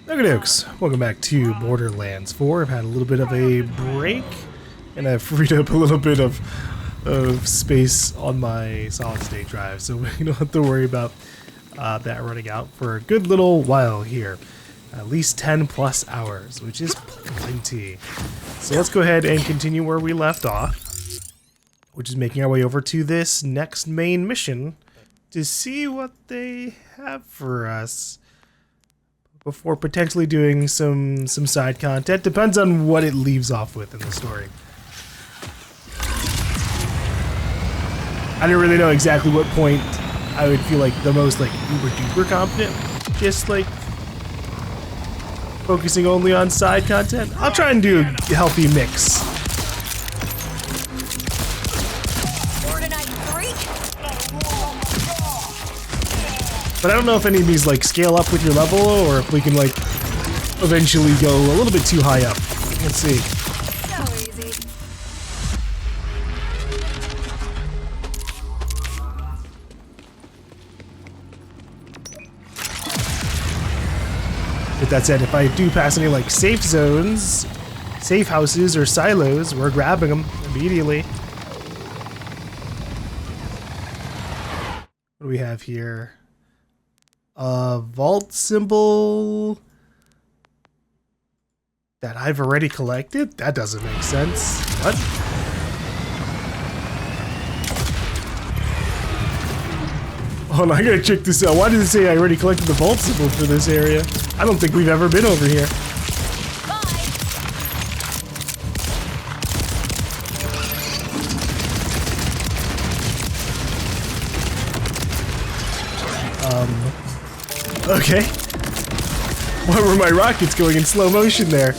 Okay, dokes. Welcome back to Borderlands 4. I've had a little bit of a break, and I've freed up a little bit of space on my solid-state drive, so we don't have to worry about that running out for a good little while here. At least 10 plus hours, which is plenty. So let's go ahead and continue where we left off, which is making our way over to this next main mission to see what they have for us before potentially doing some side content. Depends on what it leaves off with in the story. I don't really know exactly what point I would feel like the most like uber duper confident, just like focusing only on side content. I'll try and do a healthy mix. But I don't know if any of these like scale up with your level, or if we can like eventually go a little bit too high up. Let's see. So easy. With that said, if I do pass any like safe zones, safe houses, or silos, we're grabbing them immediately. What do we have here? A vault symbol that I've already collected? That doesn't make sense. What? Oh no, I gotta check this out. Why did it say I already collected the vault symbol for this area? I don't think we've ever been over here. Okay. Why were my rockets going in slow motion there?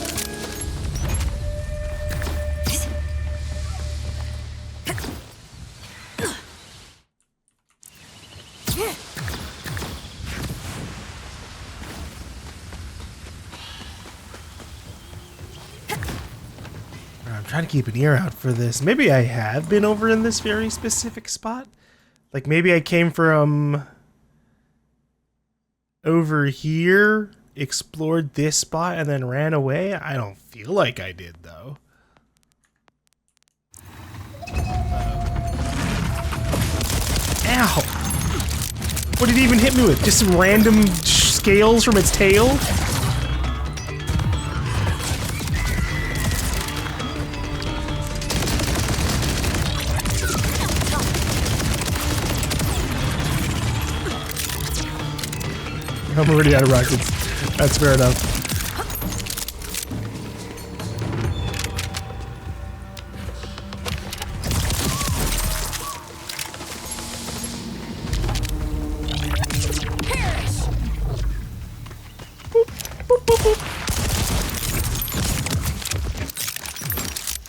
I'm trying to keep an ear out for this. Maybe I have been over in this very specific spot. Like maybe I came from over here, explored this spot, and then ran away? I don't feel like I did, though. Ow! What did it even hit me with? Just some random scales from its tail? I'm already out of rockets. That's fair enough. Boop, boop, boop, boop.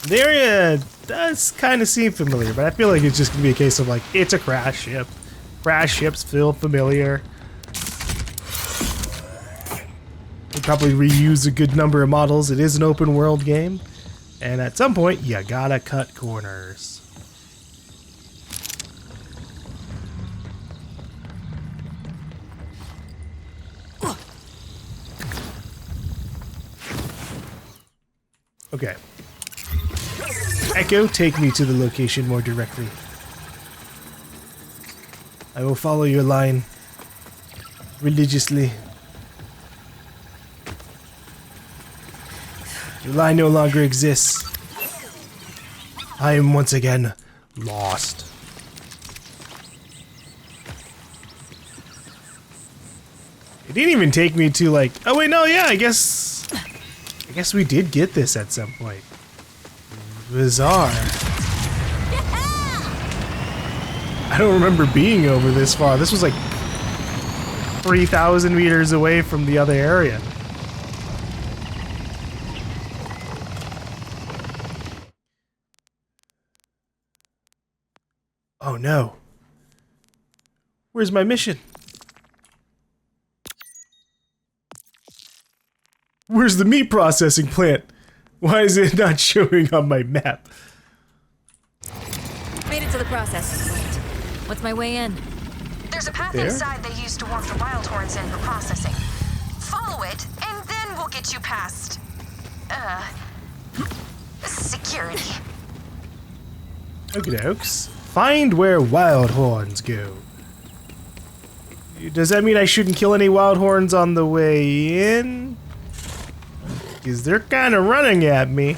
The area does kind of seem familiar, but I feel like it's just gonna be a case of like, it's a crash ship. Crash ships feel familiar. Probably reuse a good number of models. It is an open world game, and at some point you gotta cut corners. Okay. Echo, take me to the location more directly. I will follow your line religiously. Your line no longer exists. I am once again lost. It didn't even take me to like, oh wait, no, yeah, I guess we did get this at some point. Bizarre. I don't remember being over this far. This was like 3,000 meters away from the other area. Oh no. Where's my mission? Where's the meat processing plant? Why is it not showing on my map? Made it to the processing plant. What's my way in? There's a path There? inside they used to warp the wild horns in for processing. Follow it, and get you past, security. Okie dokes. Find where wild horns go. Does that mean I shouldn't kill any wild horns on the way in? Because they're kind of running at me.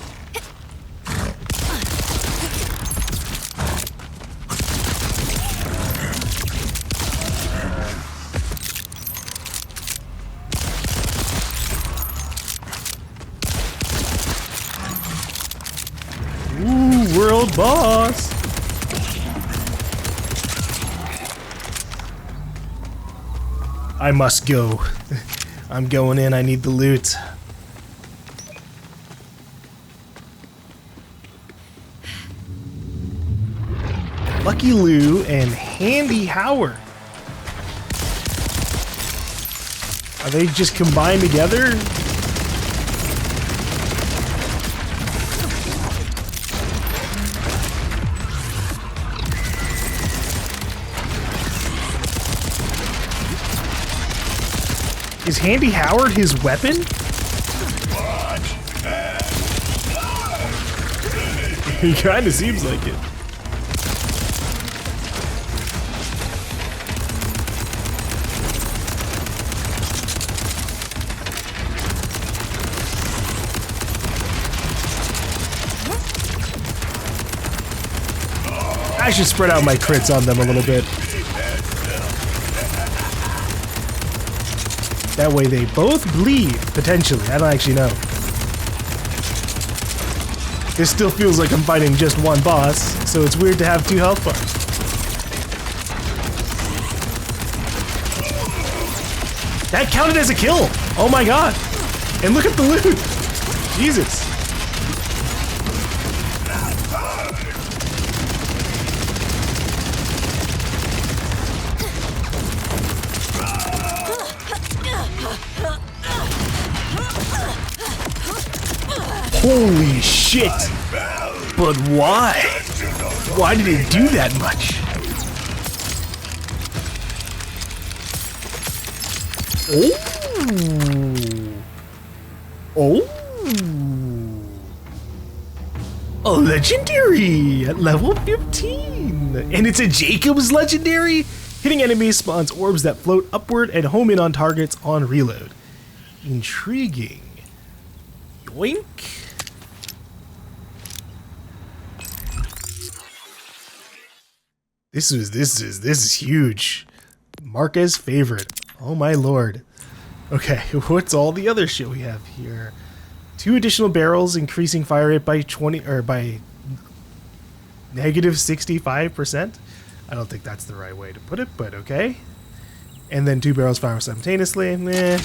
Ooh, world boss. I must go. I'm going in, I need the loot. Lucky Lou and Handy Howard. Are they just combined together? Is Handy Howard his weapon? He kinda seems like it. I should spread out my crits on them a little bit. That way they both bleed, potentially. I don't actually know. This still feels like I'm fighting just one boss, so it's weird to have 2 health bars. That counted as a kill! Oh my god! And look at the loot! Jesus. Holy shit! But why? Why did it do that much? Oh! A legendary at level 15! And it's a Jacob's legendary? Hitting enemies spawns orbs that float upward and home in on targets on reload. Intriguing. Yoink. This is huge. Marca's favorite. Oh my lord. Okay, what's all the other shit we have here? 2 additional barrels increasing fire rate by 20 or by negative 65%. I don't think that's the right way to put it, but okay. And then 2 barrels fire simultaneously. Meh.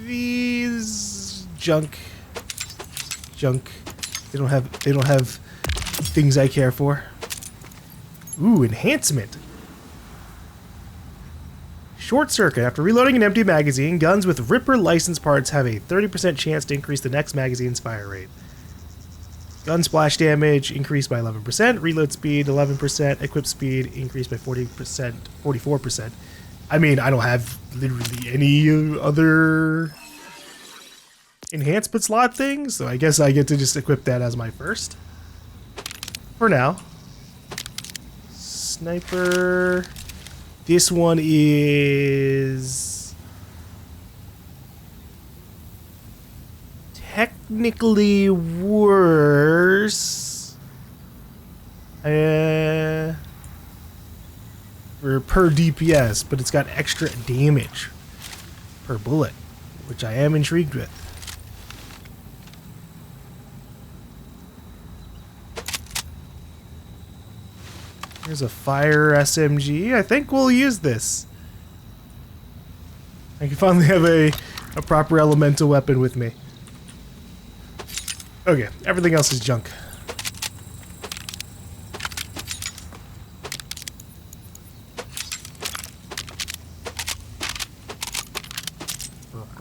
These junk. They don't have things I care for. Ooh, enhancement. Short circuit. After reloading an empty magazine, guns with Ripper license parts have a 30% chance to increase the next magazine's fire rate. Gun splash damage increased by 11%, reload speed 11%, equip speed increased by 44%. I mean, I don't have literally any other enhancement slot things, so I guess I get to just equip that as my first. For now. Sniper. This one is technically worse. Per DPS, but it's got extra damage per bullet, which I am intrigued with. Here's a fire SMG. I think we'll use this. I can finally have a proper elemental weapon with me. Okay, everything else is junk.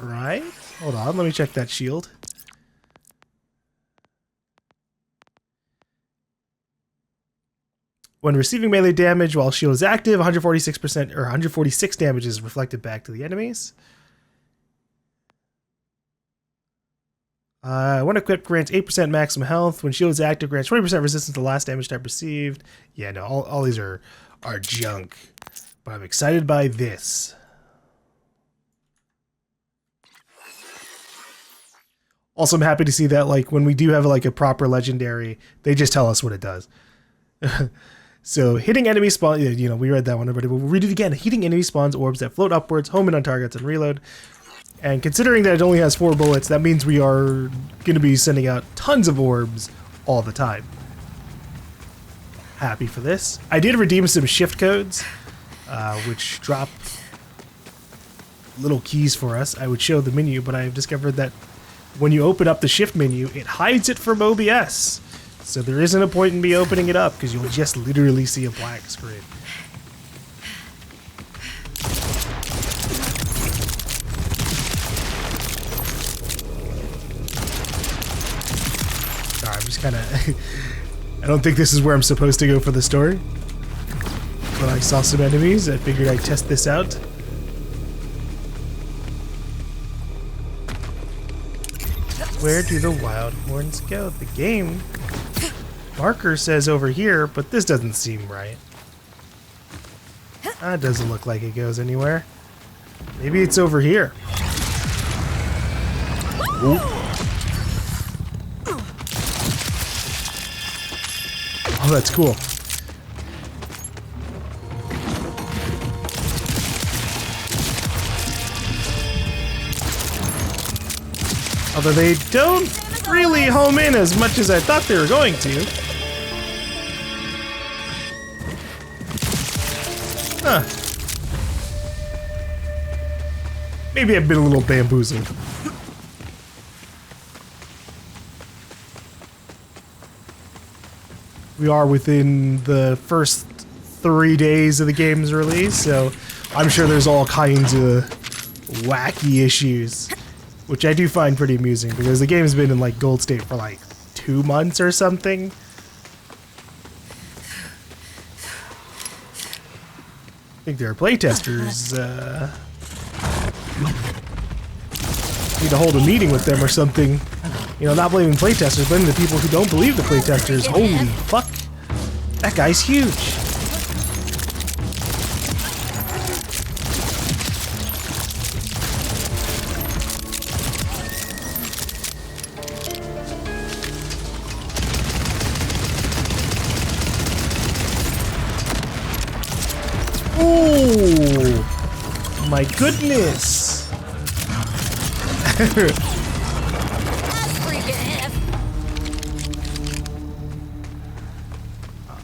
Right? Hold on, let me check that shield. When receiving melee damage while shield is active, 146% or 146 damage is reflected back to the enemies. When equipped, grants 8% maximum health. When shield is active, grants 20% resistance to last damage type received. Yeah, no, all these are junk. But I'm excited by this. Also, I'm happy to see that, like, when we do have, like, a proper legendary, they just tell us what it does. So, hitting enemy spawn, you know, we read that one already, but we'll read it again. Hitting enemy spawns orbs that float upwards, home in on targets, and reload. And considering that it only has 4 bullets, that means we are going to be sending out tons of orbs all the time. Happy for this. I did redeem some shift codes, which drop little keys for us. I would show the menu, but I've discovered that when you open up the shift menu, it hides it from OBS. So there isn't a point in me opening it up, because you'll just literally see a black screen. Sorry, I'm just kind of... I don't think this is where I'm supposed to go for the story. But I saw some enemies, I figured I'd test this out. Where do the wild horns go? The game marker says over here, but this doesn't seem right. That doesn't look like it goes anywhere. Maybe it's over here. Ooh. Oh, that's cool. Although they don't really home in as much as I thought they were going to. Huh. Maybe I've been a little bamboozled. We are within the first 3 days of the game's release, so I'm sure there's all kinds of wacky issues. Which I do find pretty amusing, because the game's been in like gold state for like 2 months or something. I think there are playtesters. Need to hold a meeting with them or something. You know, not blaming playtesters, blaming the people who don't believe the playtesters. Holy fuck. That guy's huge. Oh my goodness!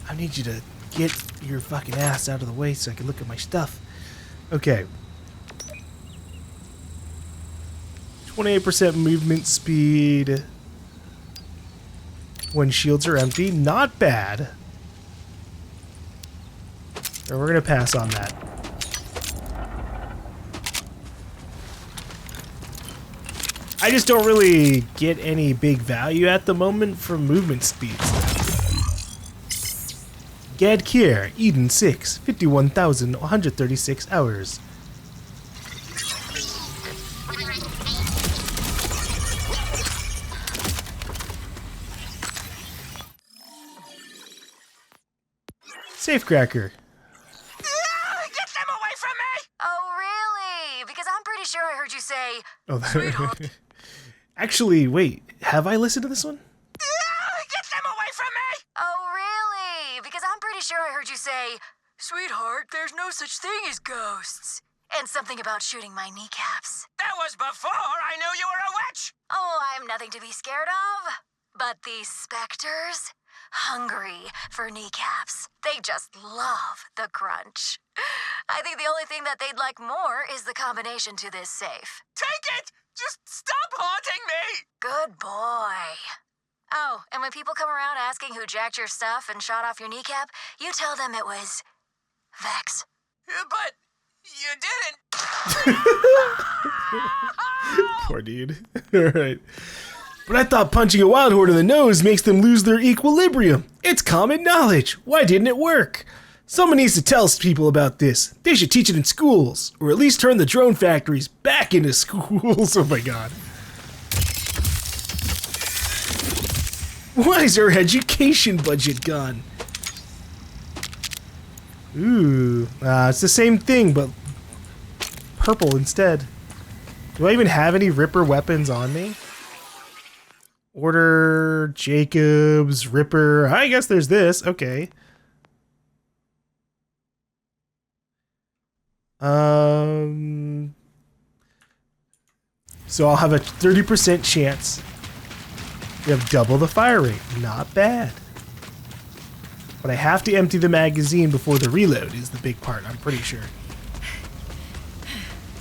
I need you to get your fucking ass out of the way so I can look at my stuff. Okay. 28% movement speed when shields are empty. Not bad. Or we're gonna pass on that. I just don't really get any big value at the moment from movement speed. Gad Kier, Eden 6, 51,136 hours. Safecracker. Get them away from me! Oh, really? Because I'm pretty sure I heard you say, Oh, Sweetheart. Actually, wait. Have I listened to this one? Get them away from me! Oh, really? Because I'm pretty sure I heard you say, Sweetheart, there's no such thing as ghosts. And something about shooting my kneecaps. That was before I knew you were a witch! Oh, I'm nothing to be scared of. But these specters, hungry for kneecaps. They just love the crunch. I think the only thing that they'd like more is the combination to this safe. Take it! Just stop haunting me! Good boy. Oh, and when people come around asking who jacked your stuff and shot off your kneecap, you tell them it was Vex. But you didn't. Poor dude. Alright. But I thought punching a wild horde in the nose makes them lose their equilibrium. It's common knowledge. Why didn't it work? Someone needs to tell people about this. They should teach it in schools, or at least turn the drone factories back into schools. Oh my god. Why is our education budget gone? Ooh, it's the same thing, but purple instead. Do I even have any Ripper weapons on me? Order, Jacobs, Ripper. I guess there's this. Okay. So I'll have a 30% chance. We have double the fire rate. Not bad. But I have to empty the magazine before the reload is the big part, I'm pretty sure.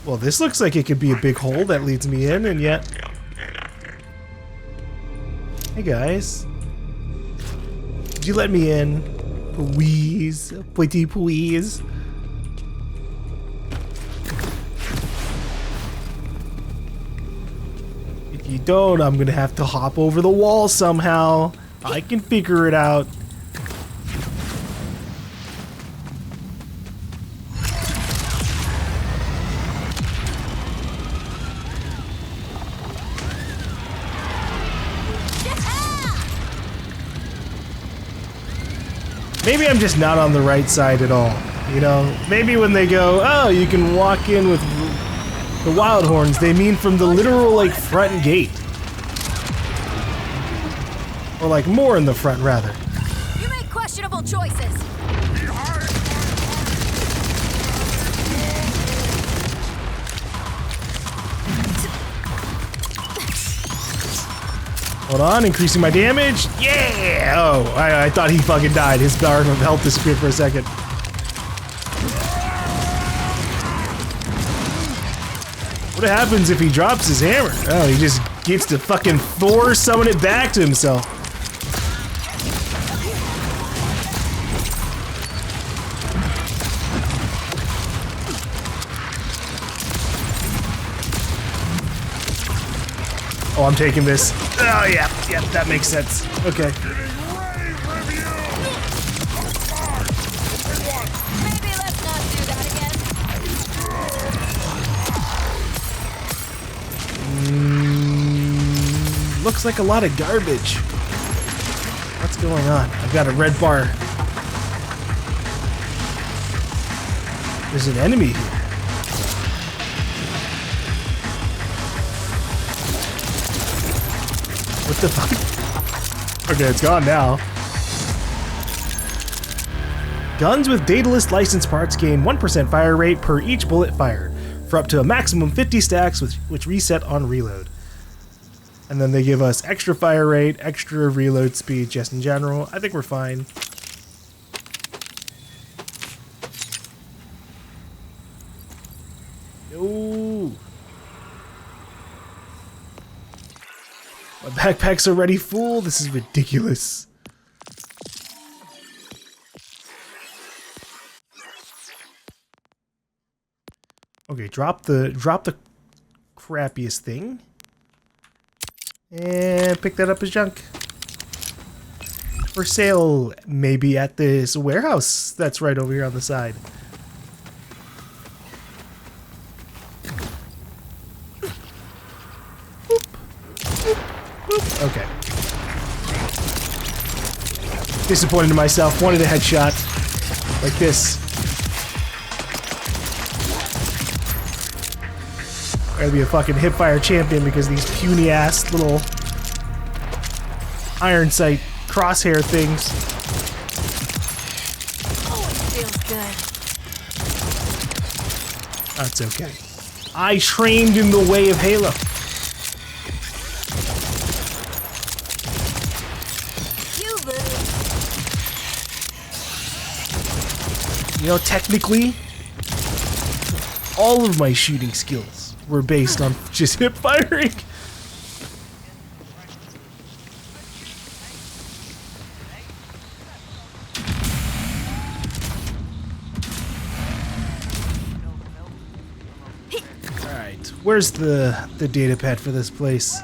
Well, this looks like it could be a big hole that leads me in, and yet... Hey guys. Could you let me in? Please. Pretty please. If you don't, I'm gonna have to hop over the wall somehow. I can figure it out. Maybe I'm just not on the right side at all. You know, maybe when they go, oh, you can walk in with the wild horns, they mean from the literal, like, front gate. Or, like, more in the front, rather. You make questionable choices. Hold on, increasing my damage. Yeah! Oh, I thought he fucking died. His bar of health disappeared for a second. What happens if he drops his hammer? Oh, he just gets to fucking Thor summon it back to himself. Oh, I'm taking this. Oh, yeah, that makes sense. Okay. Maybe let's not do that again. Looks like a lot of garbage. What's going on? I've got a red bar. There's an enemy here. What the fuck? Okay, it's gone now. Guns with dataless license parts gain 1% fire rate per each bullet fired, for up to a maximum 50 stacks, which reset on reload. And then they give us extra fire rate, extra reload speed, just in general. I think we're fine. No. My backpack's already full. This is ridiculous. Okay, drop the crappiest thing. And pick that up as junk. For sale, maybe at this warehouse that's right over here on the side. Okay. Disappointed in myself. Wanted a headshot. Like this. Gotta be a fucking hipfire champion because these puny ass little iron sight crosshair things. Always feels good. That's okay. I trained in the way of Halo. You know, technically, all of my shooting skills were based on just hip firing. Alright, where's the data pad for this place?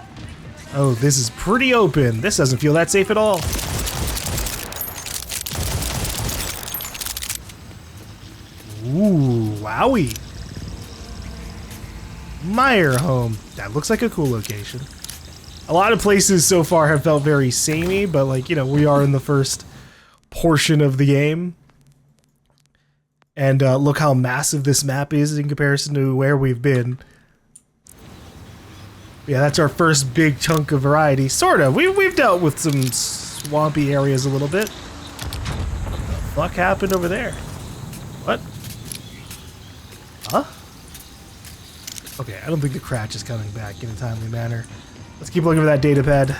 Oh, this is pretty open. This doesn't feel that safe at all. Ooh, wowie. Meyer home. That looks like a cool location. A lot of places so far have felt very samey, but like, you know, we are in the first portion of the game. And look how massive this map is in comparison to where we've been. Yeah, that's our first big chunk of variety. Sort of. We've dealt with some swampy areas a little bit. What the fuck happened over there? What? Huh? Okay, I don't think the cratch is coming back in a timely manner. Let's keep looking for that data pad.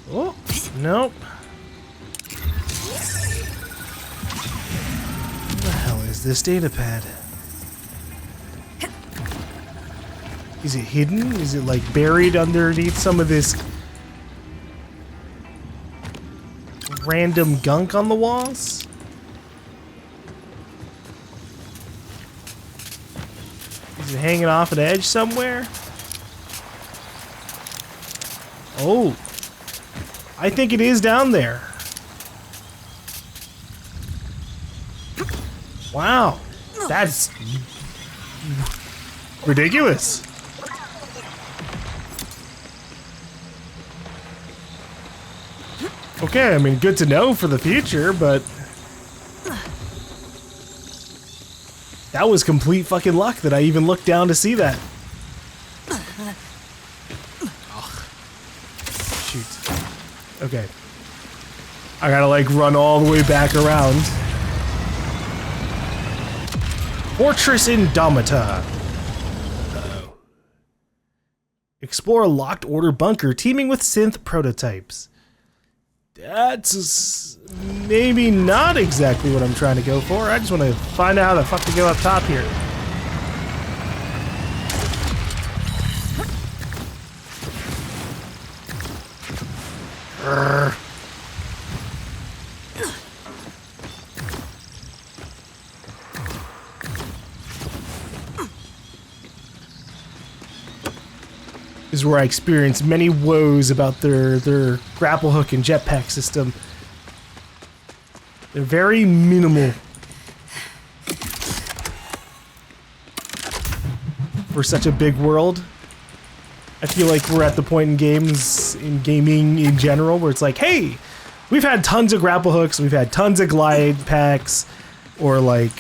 Oh, nope. What the hell is this data pad? Is it hidden? Is it like buried underneath some of this random gunk on the walls? Is it hanging off an edge somewhere? Oh, I think it is down there. Wow, that's ridiculous. Okay, I mean, good to know for the future, but that was complete fucking luck that I even looked down to see that. Oh. Shoot. Okay. I gotta like run all the way back around. Fortress Indomita. Uh-oh. Explore a locked order bunker teeming with synth prototypes. That's maybe not exactly what I'm trying to go for. I just want to find out how the fuck to go up top here. Urgh. Is where I experienced many woes about their grapple hook and jetpack system. They're very minimal for such a big world. I feel like we're at the point in games, in gaming in general, where it's like, hey, we've had tons of grapple hooks, we've had tons of glide packs, or like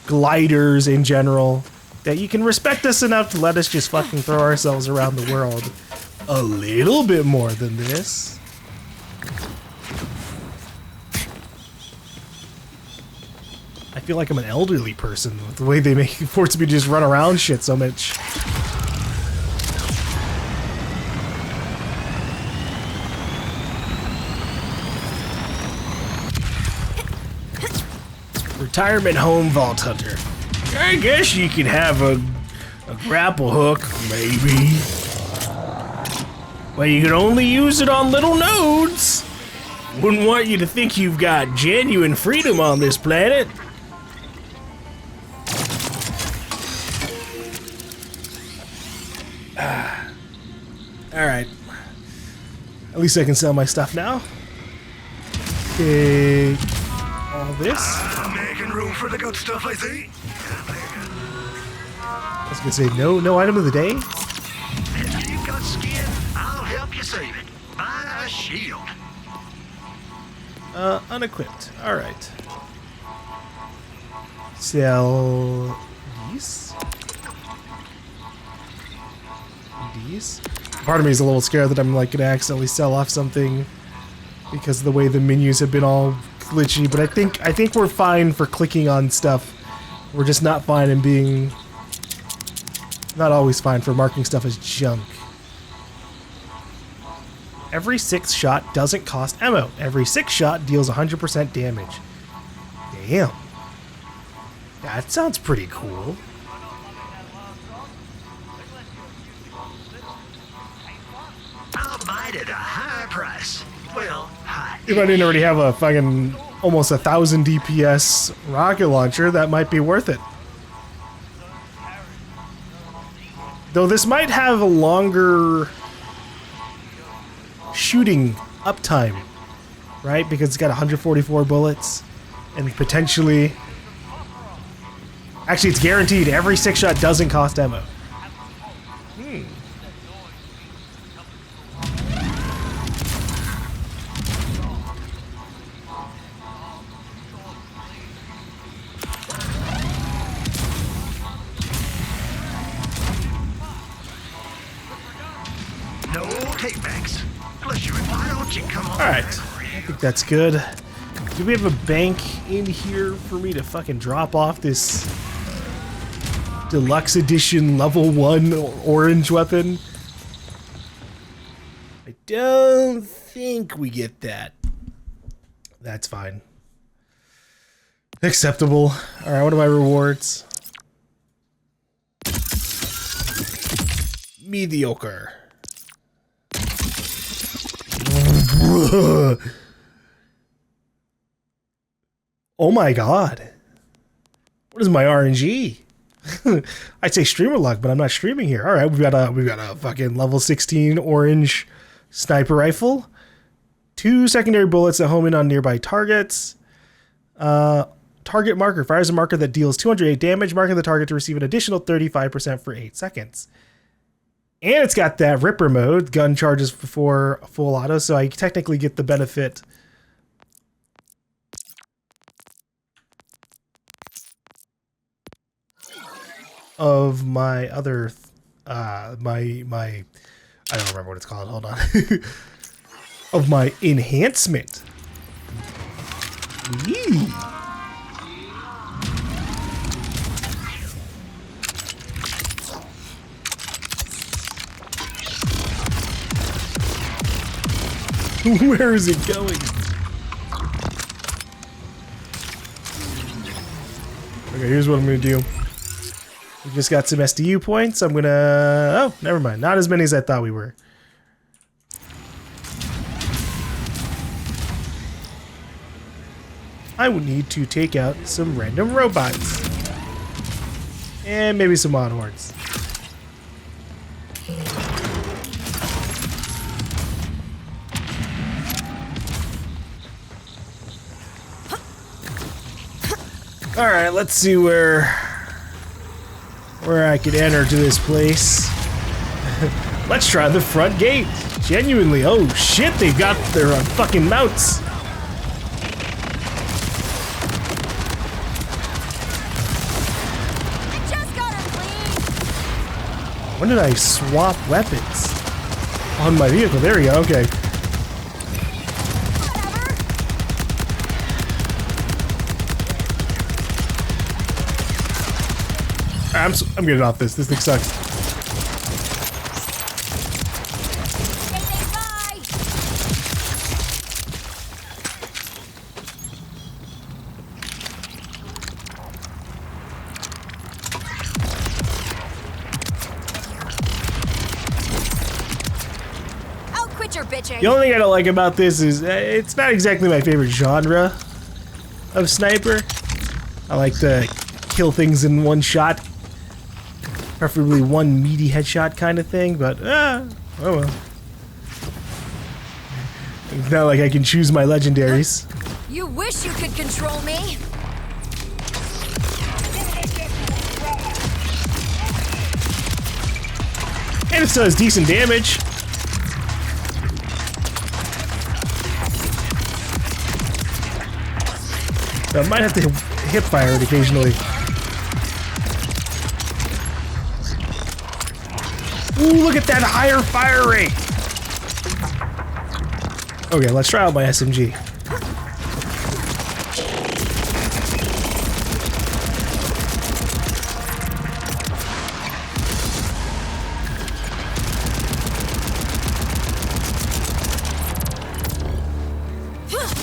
gliders in general, that you can respect us enough to let us just fucking throw ourselves around the world a little bit more than this. I feel like I'm an elderly person with the way they make force me to just run around shit so much. Retirement home vault hunter. I guess you could have a grapple hook, maybe. But you can only use it on little nodes. Wouldn't want you to think you've got genuine freedom on this planet. Alright. At least I can sell my stuff now. Okay. All this. Making room for the good stuff, I see. I was gonna say no item of the day. If you've got skin, I'll help you save it. Buy a shield. Unequipped. Alright. Sell these. These. Part of me is a little scared that I'm like gonna accidentally sell off something because of the way the menus have been all glitchy, but I think we're fine for clicking on stuff. We're just not fine in being not always fine for marking stuff as junk. Every 6 shot doesn't cost ammo. Every 6 shot deals 100% damage. Damn. That sounds pretty cool. I'll buy it at a high price. Well, high. If I didn't already have a fucking almost 1,000 DPS rocket launcher, that might be worth it. Though this might have a longer shooting uptime, right? Because it's got 144 bullets and potentially... Actually, it's guaranteed. Every 6-shot doesn't cost ammo. No takebacks. Plus, why don't you come on? Alright. I think that's good. Do we have a bank in here for me to fucking drop off this deluxe edition level 1 orange weapon? I don't think we get that. That's fine. Acceptable. Alright, what are my rewards? Mediocre. Oh my god. What is my RNG? I'd say streamer luck, but I'm not streaming here. Alright, we've got a fucking level 16 orange sniper rifle. 2 secondary bullets that home in on nearby targets. Target marker fires a marker that deals 208 damage, marking the target to receive an additional 35% for 8 seconds. And it's got that Ripper mode, gun charges before full auto, so I technically get the benefit of my other, my I don't remember what it's called, hold on, of my enhancement. Yee. Where is it going? Okay, here's what I'm gonna do. We just got some SDU points. I'm gonna... Oh, never mind. Not as many as I thought we were. I would need to take out some random robots. And maybe some odd hordes. Alright, let's see where I could enter to this place. Let's try the front gate. Genuinely, oh shit, they've got their fucking mounts. I just got her clean. When did I swap weapons? On my vehicle, there we go, okay. I'm getting off this. This thing sucks. I'll quit your bitching. The only thing I don't like about this is it's not exactly my favorite genre of sniper. I like to kill things in one shot. Preferably one meaty headshot kind of thing, but oh well. It's not like I can choose my legendaries. You wish you could control me. And it still has decent damage. I might have to hip fire it occasionally. Ooh, look at that higher fire rate! Okay, let's try out my SMG.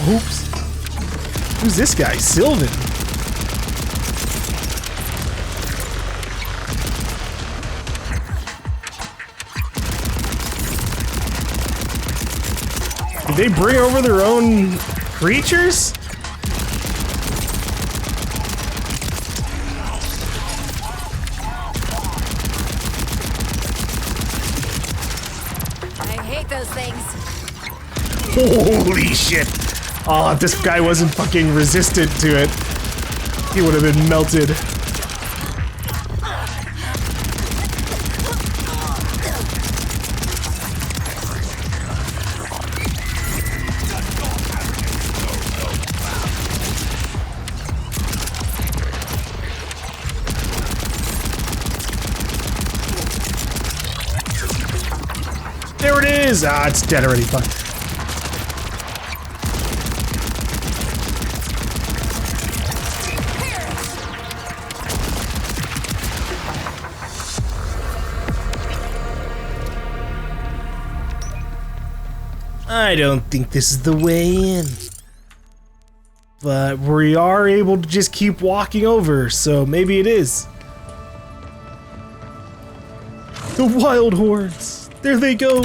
Oops. Who's this guy? Sylvan. Did they bring over their own creatures? hate those things. Holy shit. Oh, if this guy wasn't fucking resistant to it, he would have been melted. There it is! Ah, it's dead already. Fuck. I don't think this is the way in. But we are able to just keep walking over, so maybe it is. The wild hordes! There they go!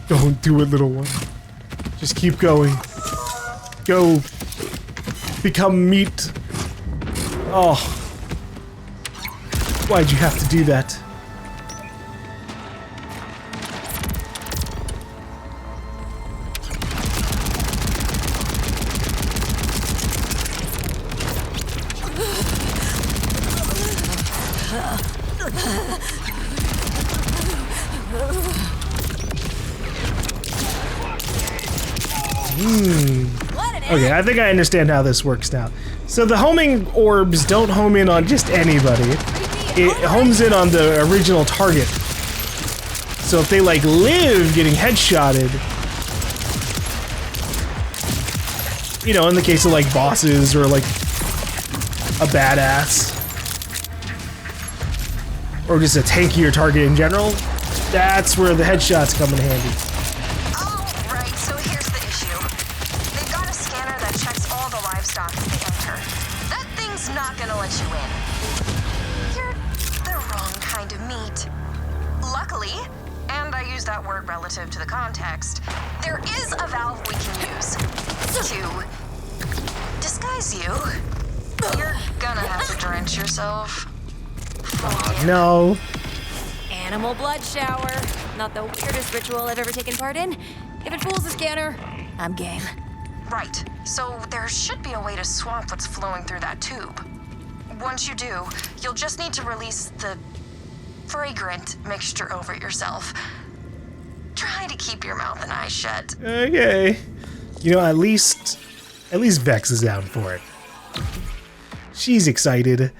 Don't do it, little one. Just keep going. Go. Become meat. Oh. Why'd you have to do that? Okay, I think I understand how this works now. So the homing orbs don't home in on just anybody. It homes in on the original target. So if they like live getting headshotted, you know, in the case of like bosses or like a badass, or just a tankier target in general, that's where the headshots come in handy. Right, so here's the issue. They've got a scanner that checks all the livestock as they enter. That thing's not gonna let you in. You're the wrong kind of meat. Luckily, and I use that word relative to the context, there is a valve we can use to disguise you. You're gonna have to drench yourself. No. Animal blood shower. Not the weirdest ritual I've ever taken part in. If it fools the scanner, I'm game. Right, so there should be a way to swamp what's flowing through that tube. Once you do, you'll just need to release the fragrant mixture over yourself. Try to keep your mouth and eyes shut. Okay. You know, at least Vex is down for it. She's excited.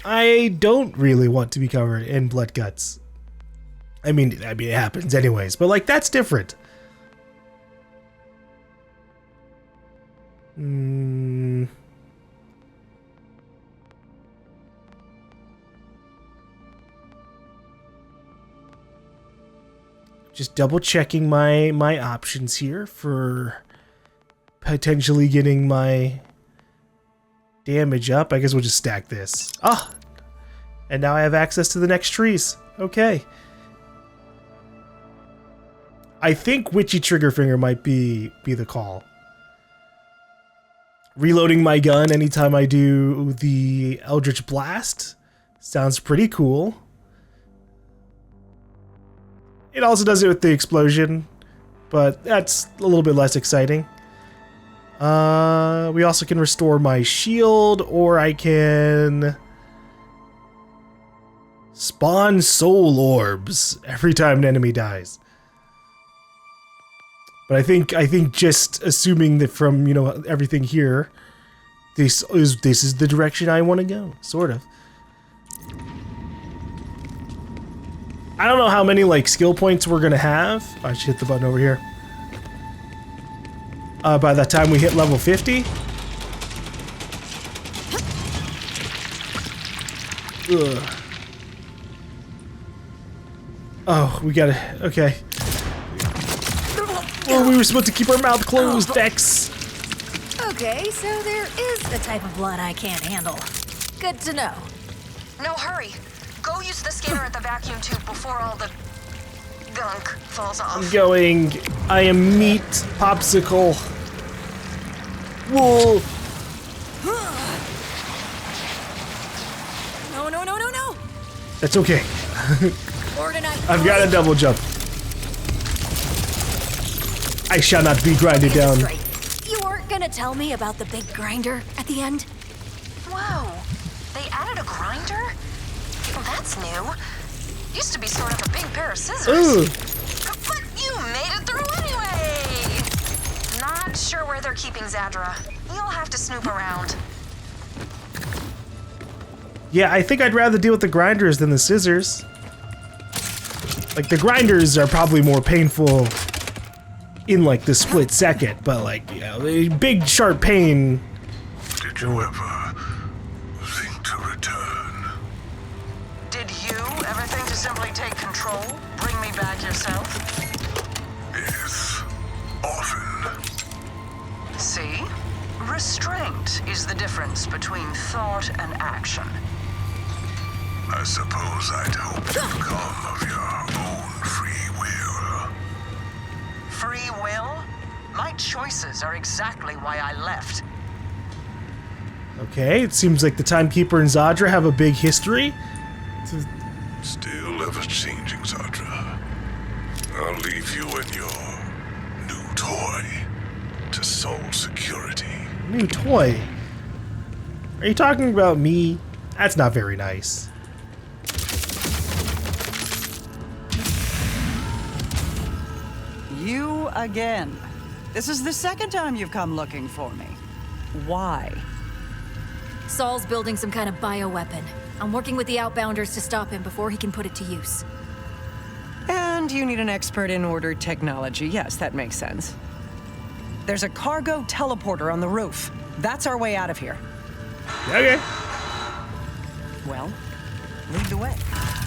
I don't really want to be covered in blood guts. I mean, it happens anyways, but like that's different. Just double checking my options here for potentially getting my damage up. I guess we'll just stack this. Ah! And now I have access to the next trees. Okay. I think Witchy Trigger Finger might be the call. Reloading my gun anytime I do the Eldritch Blast sounds pretty cool. It also does it with the explosion, but that's a little bit less exciting. We also can restore my shield, or I can spawn soul orbs every time an enemy dies. But I think just assuming that from, you know, everything here, this is the direction I want to go, sort of. I don't know how many like skill points we're gonna have. I should hit the button over here. By the time we hit level 50. Ugh. Oh, we gotta, okay. Well, we were supposed to keep our mouth closed, Vex. Okay, so there is a type of blood I can't handle. Good to know. No, hurry. Go use the scanner at the vacuum tube before all the gunk falls off. I'm going. I am meat popsicle. Whoa. No, no, no, no, no. That's okay. I've got a double jump. I shall not be grinded down. You weren't gonna tell me about the big grinder at the end? Whoa, they added a grinder? Well, that's new. Used to be sort of a big pair of scissors. Ooh. But you made it through anyway! Not sure where they're keeping Zadra. You'll have to snoop around. Yeah, I think I'd rather deal with the grinders than the scissors. Like, the grinders are probably more painful in, like, the split second, but, like, you know, a big, sharp pain. Did you ever think to return? Did you ever think to simply take control? Bring me back yourself? Yes, often. See? Restraint is the difference between thought and action. I suppose I'd hope to come of your own free will. Free will? My choices are exactly why I left. Okay, it seems like the Timekeeper and Zadra have a big history. Still ever-changing, Zadra. I'll leave you and your new toy to sole security. New toy? Are you talking about me? That's not very nice. You again. This is the second time you've come looking for me. Why? Saul's building some kind of bioweapon. I'm working with the Outbounders to stop him before he can put it to use. And you need an expert in ordered technology. Yes, that makes sense. There's a cargo teleporter on the roof. That's our way out of here. Okay. Well, lead the way.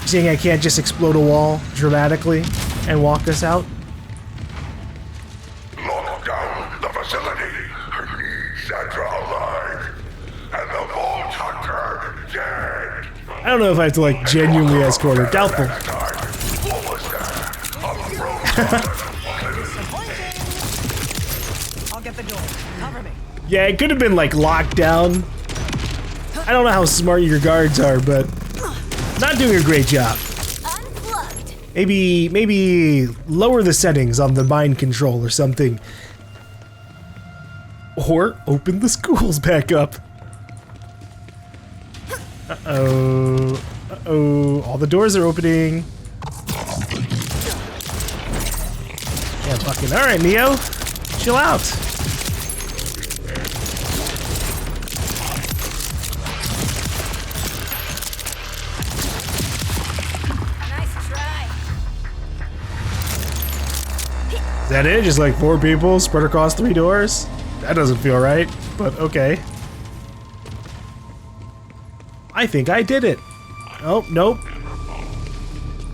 Saying I can't just explode a wall dramatically and walk us out? Lock down the facility. Leave Zadra alive. And the Vault Hunter dead. I don't know if I have to, like, genuinely escort her. Doubtful. What was that? I'll get the door. Cover me. Yeah, it could have been, like, locked down. I don't know how smart your guards are, but not doing a great job. Unplugged. Maybe lower the settings on the mind control or something. Or open the schools back up. Uh-oh. Uh-oh. All the doors are opening. Yeah, fucking. Alright, Neo. Chill out. Nice try. Is that it? Just like 4 people spread across 3 doors? That doesn't feel right, but okay. I think I did it. Oh, nope.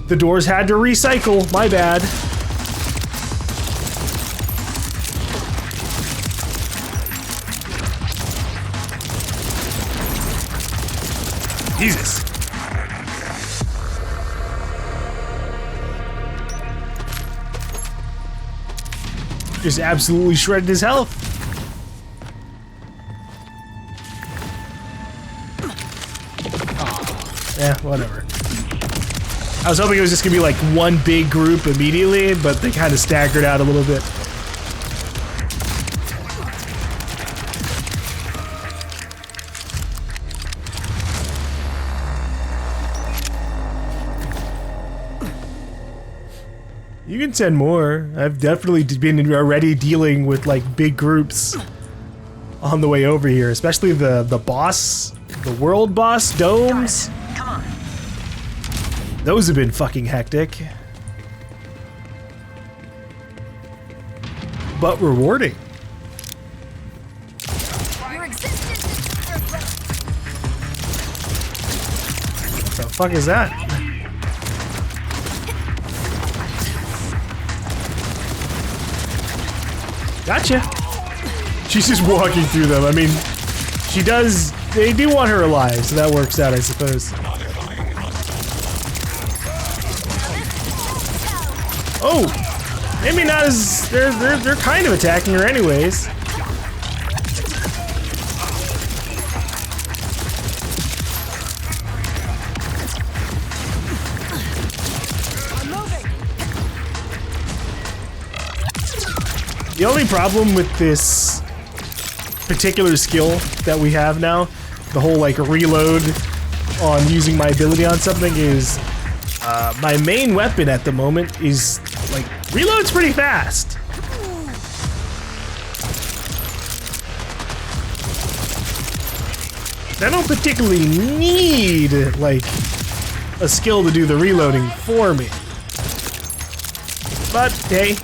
The doors had to recycle. My bad. Jesus. Just absolutely shredded his health. Yeah, whatever. I was hoping it was just gonna be like one big group immediately, but they kind of staggered out a little bit. You can send more. I've definitely been already dealing with like big groups on the way over here, especially the boss, the world boss domes. Come on. Those have been fucking hectic. But rewarding. Your existence is What the fuck is that? Gotcha. She's just walking through them. I mean, she does. They do want her alive, so that works out, I suppose. Oh, maybe not as they're kind of attacking her anyways. The only problem with this particular skill that we have now, the whole like reload on using my ability on something, is my main weapon at the moment is like reloads pretty fast. I don't particularly need like a skill to do the reloading for me. But hey,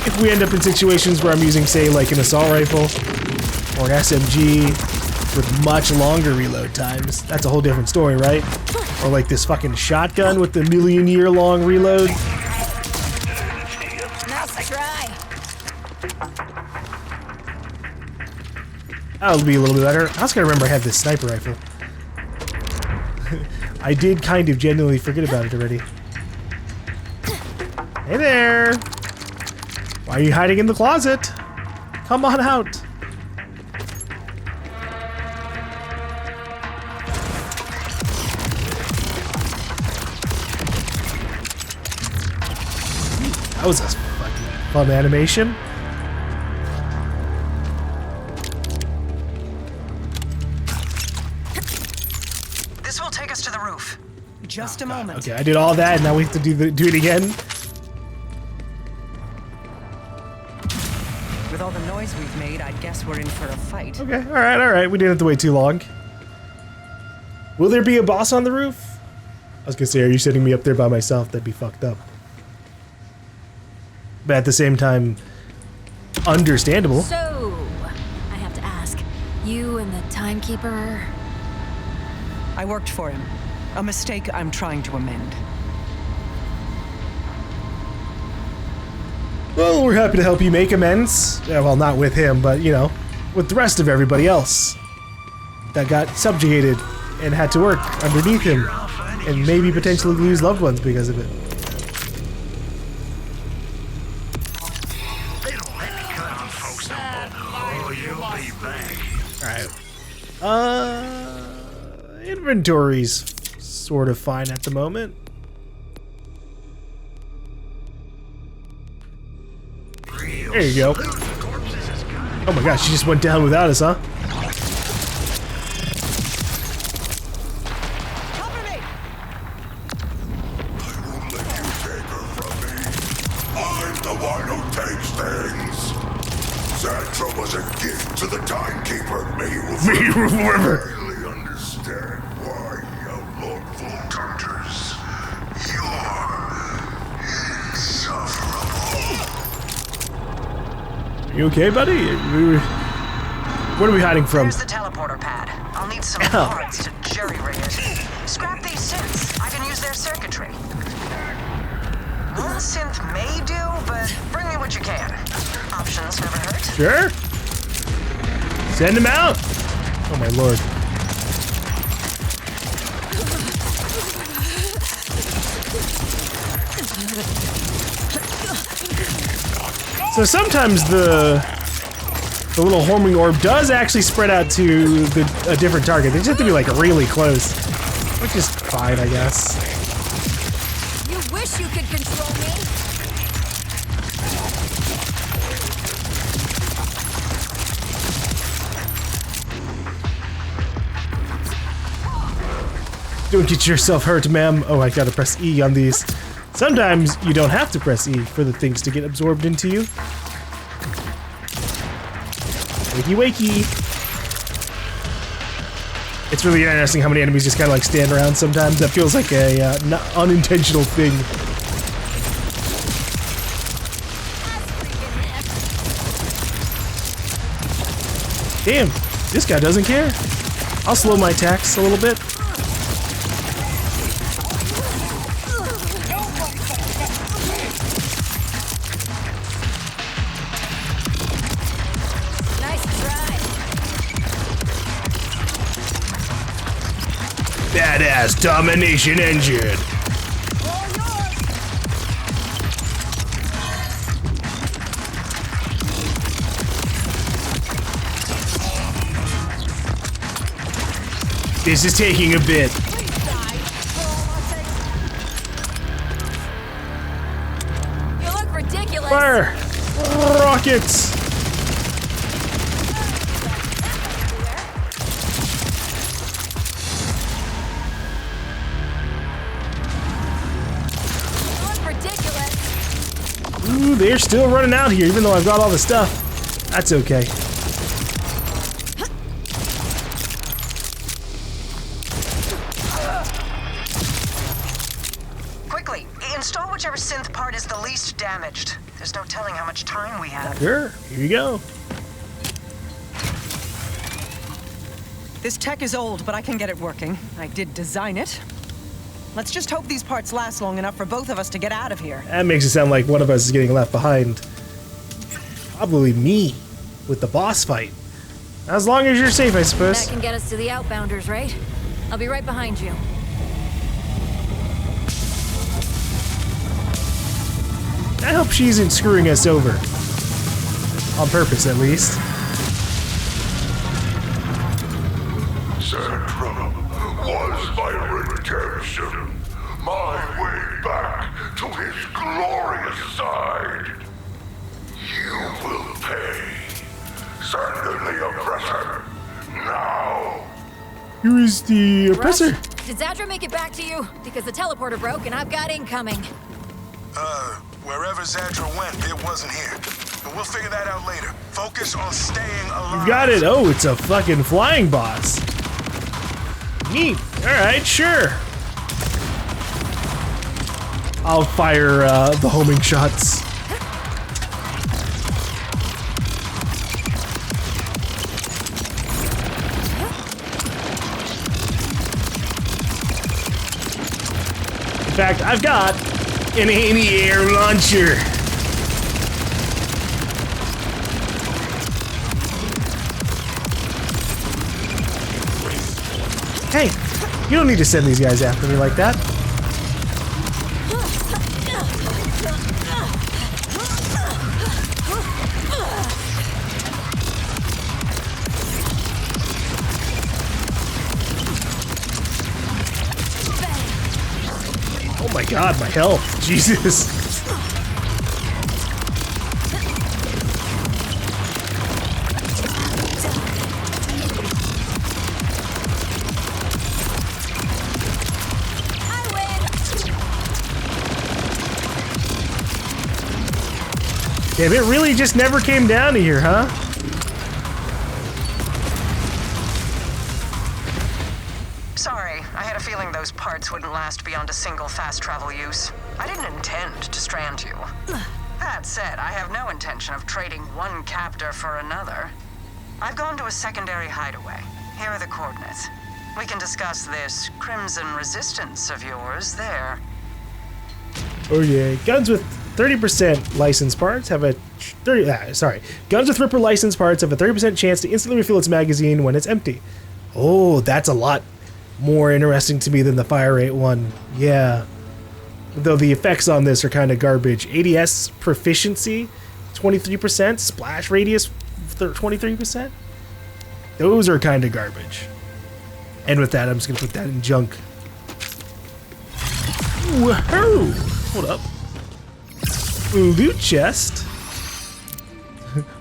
if we end up in situations where I'm using, say, like an assault rifle or an SMG with much longer reload times, that's a whole different story, right? Or like this fucking shotgun with the million-year-long reload. Nice try. That'll be a little bit better. I also gotta remember I have this sniper rifle. I did kind of genuinely forget about it already. Hey there! Why are you hiding in the closet? Come on out! That was a fucking fun animation. This will take us to the roof. Just a moment. Okay, I did all that, and now we have to do it again. With all the noise we've made, I'd guess we're in for a fight. Okay, alright. We didn't have to wait too long. Will there be a boss on the roof? I was gonna say, are you sitting me up there by myself? That'd be fucked up. But at the same time, understandable. So, I have to ask, you and the Timekeeper? I worked for him. A mistake I'm trying to amend. Well, we're happy to help you make amends. Yeah, well, not with him, but, you know, with the rest of everybody else that got subjugated and had to work underneath him and maybe potentially lose loved ones because of it. Alright. Inventory's sort of fine at the moment. There you go. Oh my gosh, she just went down without us, huh? Cover me! I won't let you take her from me. I'm the one who takes things. Zadra was a gift to the Timekeeper. May you Remember. really understand why you outlawed Vault Hunters. You're insufferable. You okay, buddy? What are we hiding from? Here's the teleporter pad. I'll need some parts to jerry-rig it. Scrap these synths. I can use their circuitry. One synth may do, but bring me what you can. Options never hurt. Sure. Send him out. Oh my lord. So sometimes the little homing orb does actually spread out to a different target. They just have to be like really close, which is fine, I guess. You wish you could control me? Don't get yourself hurt, ma'am. Oh, I gotta press E on these. Sometimes you don't have to press E for the things to get absorbed into you. Wakey wakey. It's really interesting how many enemies just kind of like stand around sometimes. That feels like a unintentional thing. Damn, this guy doesn't care. I'll slow my attacks a little bit. Badass domination engine. This is taking a bit. You look ridiculous. Fire! Rockets! Ooh, they're still running out here, even though I've got all the stuff. That's okay. Quickly, install whichever synth part is the least damaged. There's no telling how much time we have. Sure, here you go. This tech is old, but I can get it working. I did design it. Let's just hope these parts last long enough for both of us to get out of here. That makes it sound like one of us is getting left behind. Probably me, with the boss fight. As long as you're safe, I suppose. That can get us to the outbounders, right? I'll be right behind you. I hope she isn't screwing us over. On purpose, at least. Zadra was my redemption, my way back to his glorious side. You will pay, Zadra the oppressor, now. Who is the oppressor? Rush, did Zadra make it back to you? Because the teleporter broke and I've got incoming. Wherever Zadra went, it wasn't here. But we'll figure that out later. Focus on staying alive. You got it. Oh, it's a fucking flying boss. Neat. Alright, sure. I'll fire the homing shots. In fact, I've got an anti-air launcher. Hey, you don't need to send these guys after me like that. Oh my god, my health. Jesus. Damn, it really just never came down to here, huh? Sorry, I had a feeling those parts wouldn't last beyond a single fast travel use. I didn't intend to strand you. That said, I have no intention of trading one captor for another. I've gone to a secondary hideaway. Here are the coordinates. We can discuss this Crimson Resistance of yours there. Oh yeah, guns with 30% license parts have a guns with Ripper license parts have a 30% chance to instantly refill its magazine when it's empty. Oh, that's a lot more interesting to me than the fire rate one. Yeah. Though the effects on this are kind of garbage. ADS proficiency, 23%. Splash radius, 23%. Those are kind of garbage. And with that, I'm just going to put that in junk. Woohoo! Hold up. Loot chest.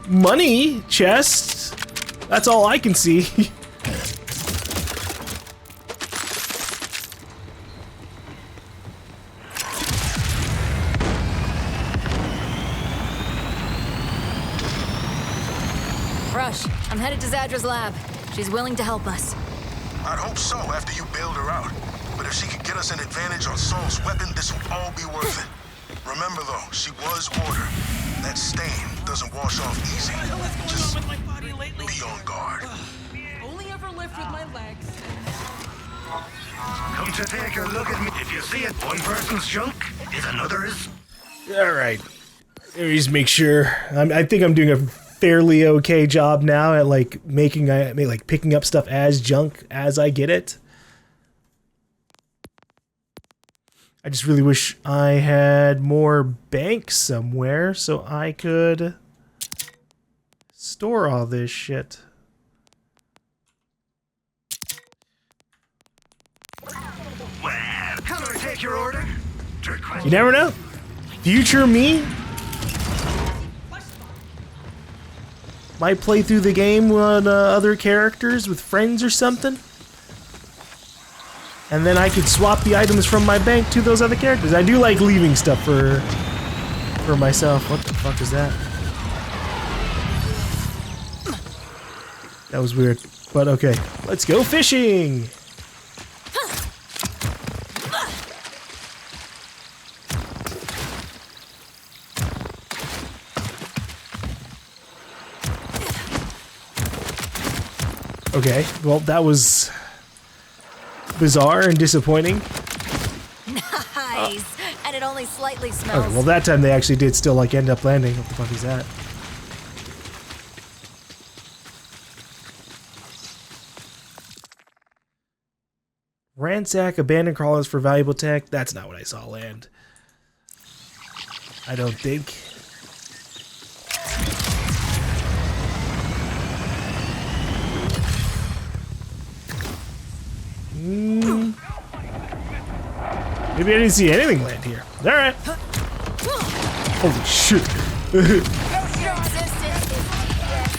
Money chest. That's all I can see. Rush, I'm headed to Zadra's lab. She's willing to help us. I'd hope so after you bailed her out. But if she could get us an advantage on Saul's weapon, this will all be worth it. Remember though, she was Order. That stain doesn't wash off easy. Just be on guard. Only ever lift with my legs. Come to take a look at me. If you see it, one person's junk is another's. Alright. Let me just make sure. I think I'm doing a fairly okay job now at like picking up stuff as junk as I get it. I just really wish I had more banks somewhere so I could store all this shit. Well, come and take your order. You never know. Future me might play through the game on other characters with friends or something. And then I could swap the items from my bank to those other characters. I do like leaving stuff for myself. What the fuck is that? That was weird. But okay, let's go fishing! Okay, well that was bizarre and disappointing. Nice! And it only slightly smells. Okay, well that time they actually did still like end up landing. What the fuck is that? Ransack abandoned crawlers for valuable tech. That's not what I saw land. I don't think. Maybe I didn't see anything land here. Alright. Holy shit. Your existence is tedious.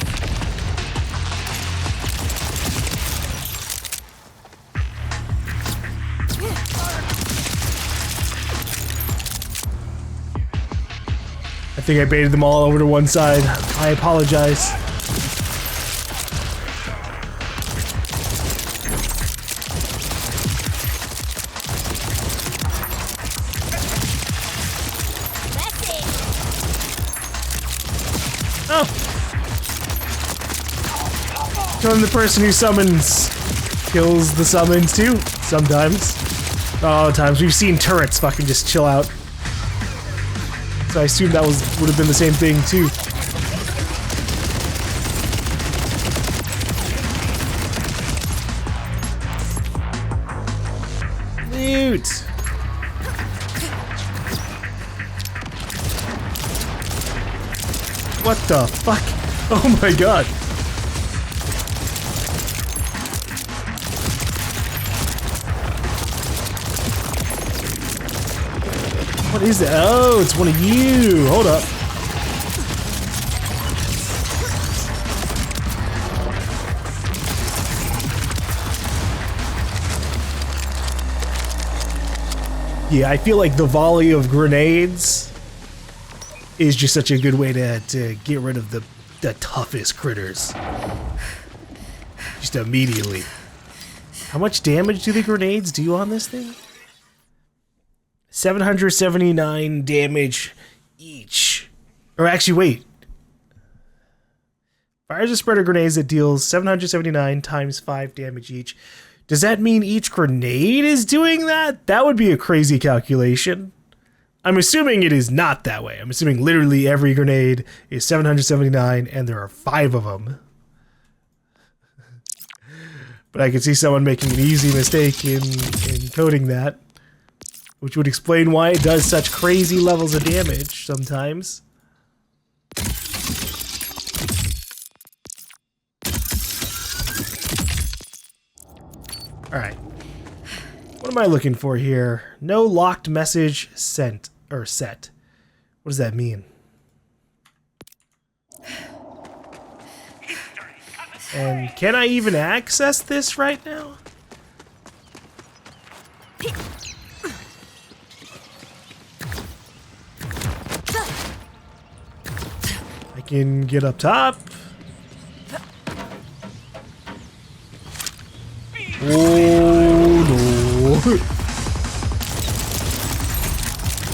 I think I baited them all over to one side. I apologize. Oh! So I'm the person who summons kills the summons too, sometimes. Oh, times we've seen turrets fucking just chill out. So I assume that would have been the same thing too. Loot! What the fuck? Oh my god! What is that? Oh, it's one of you! Hold up. Yeah, I feel like the volley of grenades is just such a good way to get rid of the toughest critters. Just immediately. How much damage do the grenades do on this thing? 779 damage each. Or actually, wait. Fires a spread of grenades that deals 779 times 5 damage each. Does that mean each grenade is doing that? That would be a crazy calculation. I'm assuming it is not that way. I'm assuming literally every grenade is 779 and there are 5 of them. But I could see someone making an easy mistake in coding that, which would explain why it does such crazy levels of damage sometimes. Alright. What am I looking for here? No locked message sent. Or set. What does that mean? And can I even access this right now? I can get up top. Oh no.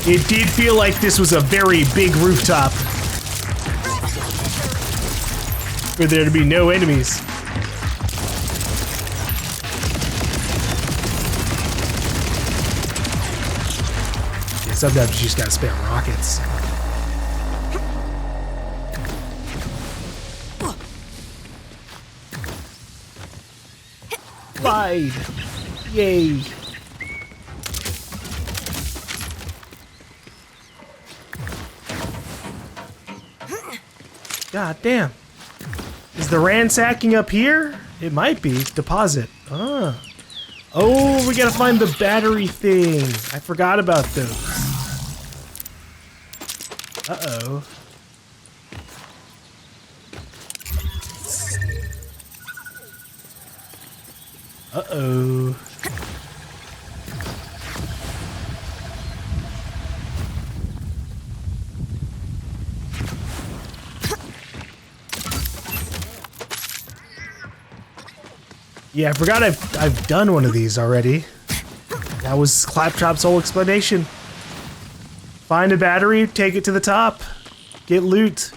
It did feel like this was a very big rooftop for there to be no enemies. Yeah, sometimes you just gotta spam rockets. Slide! Yay! God damn. Is the ransacking up here? It might be. Deposit. Ah. Oh, we gotta find the battery thing. I forgot about those. Uh-oh. Uh-oh. Yeah, I forgot I've done one of these already. That was Claptrap's whole explanation. Find a battery, take it to the top, get loot.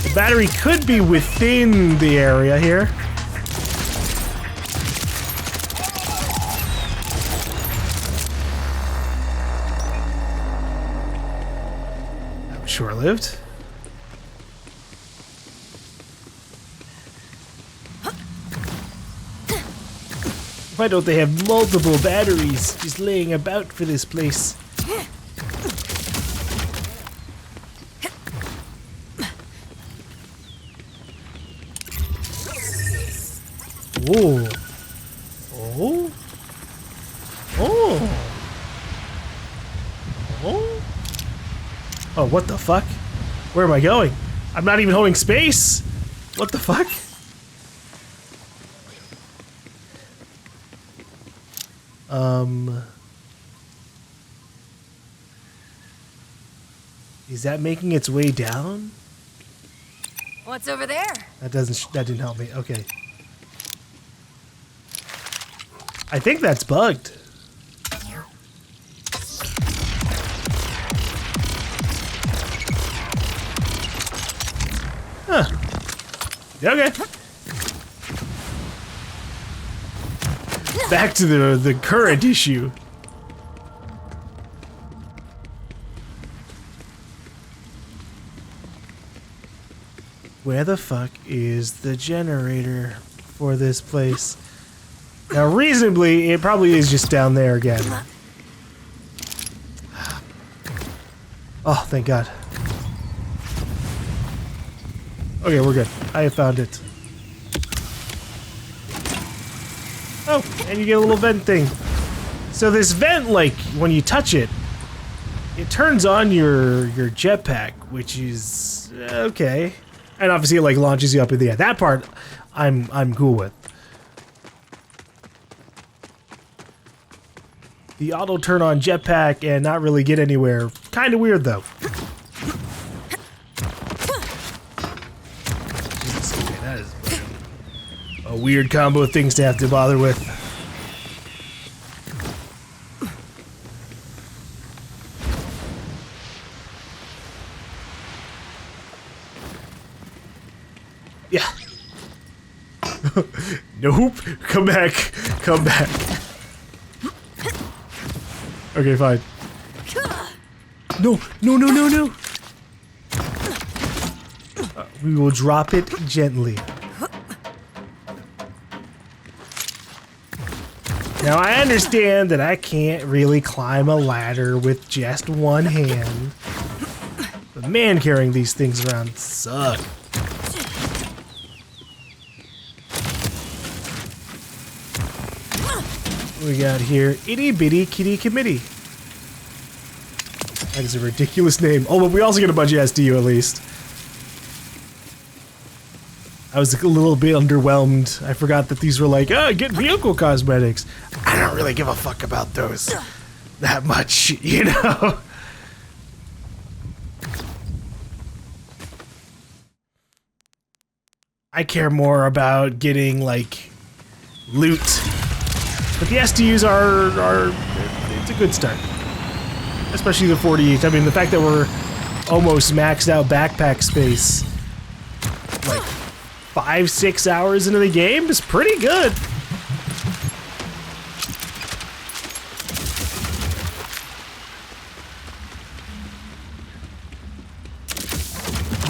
The battery could be within the area here. That was short-lived. Why don't they have multiple batteries just laying about for this place? Whoa. Oh. Oh. Oh. Oh, what the fuck? Where am I going? I'm not even holding space. What the fuck? Is that making its way down? What's over there? That didn't help me. Okay. I think that's bugged. Huh. Okay. Back to the current issue. Where the fuck is the generator for this place? Now, reasonably, it probably is just down there again. Oh, thank God. Okay, we're good. I have found it. Oh, and you get a little vent thing. So this vent, like, when you touch it, it turns on your jetpack, which is okay. And obviously it like launches you up in the air. That part I'm cool with. The auto turn on jetpack and not really get anywhere. Kind of weird though. Jesus, okay, that is a weird combo of things to have to bother with. Yeah. Nope. Come back. Come back. Okay, fine. No, no, no, no, no. We will drop it gently. Now, I understand that I can't really climb a ladder with just one hand. But man, carrying these things around sucks. We got here Itty Bitty Kitty Committee. That is a ridiculous name. Oh, but we also get a bunch of SDU at least. I was a little bit underwhelmed. I forgot that these were like, oh, get vehicle cosmetics. I don't really give a fuck about those that much, you know? I care more about getting, like, loot. But the SDUs are it's a good start. Especially the 40 each. I mean, the fact that we're almost maxed out backpack space, like 5-6 hours into the game, is pretty good.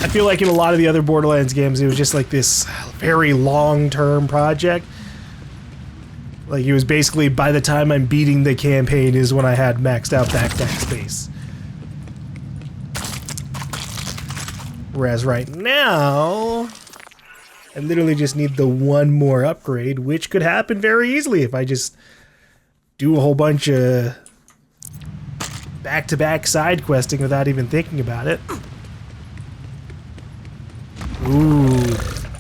I feel like in a lot of the other Borderlands games, it was just like this very long-term project. Like, it was basically, by the time I'm beating the campaign is when I had maxed out backpack space. Whereas right now, I literally just need the one more upgrade, which could happen very easily if I just do a whole bunch of back-to-back side questing without even thinking about it. Ooh,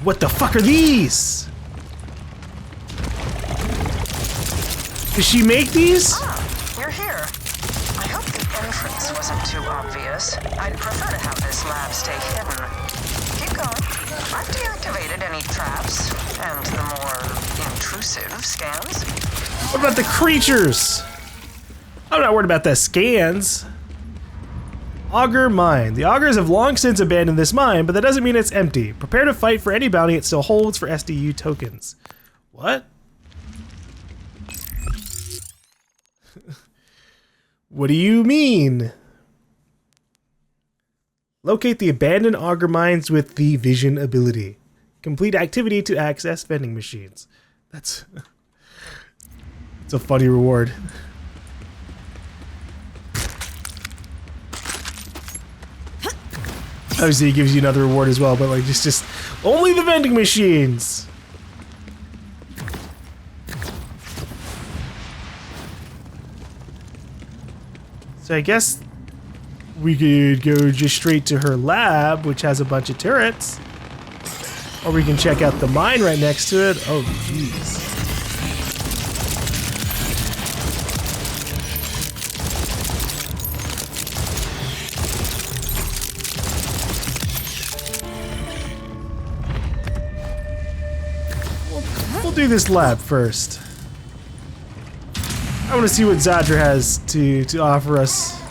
what the fuck are these? Did she make these? Ah, you're here. I hope the entrance wasn't too obvious. I'd prefer to have this lab stay hidden. Keep going. I've deactivated any traps and the more intrusive scans. What about the creatures? I'm not worried about the scans. Augur Mine. The Augurs have long since abandoned this mine, but that doesn't mean it's empty. Prepare to fight for any bounty it still holds for SDU tokens. What? What do you mean? Locate the abandoned Augur Mines with the Vision ability. Complete activity to access vending machines. That's a funny reward. Obviously, it gives you another reward as well, but like just only the vending machines. So I guess we could go just straight to her lab, which has a bunch of turrets. Or we can check out the mine right next to it. Oh, jeez. We'll do this lab first. I want to see what Zadra has to offer us.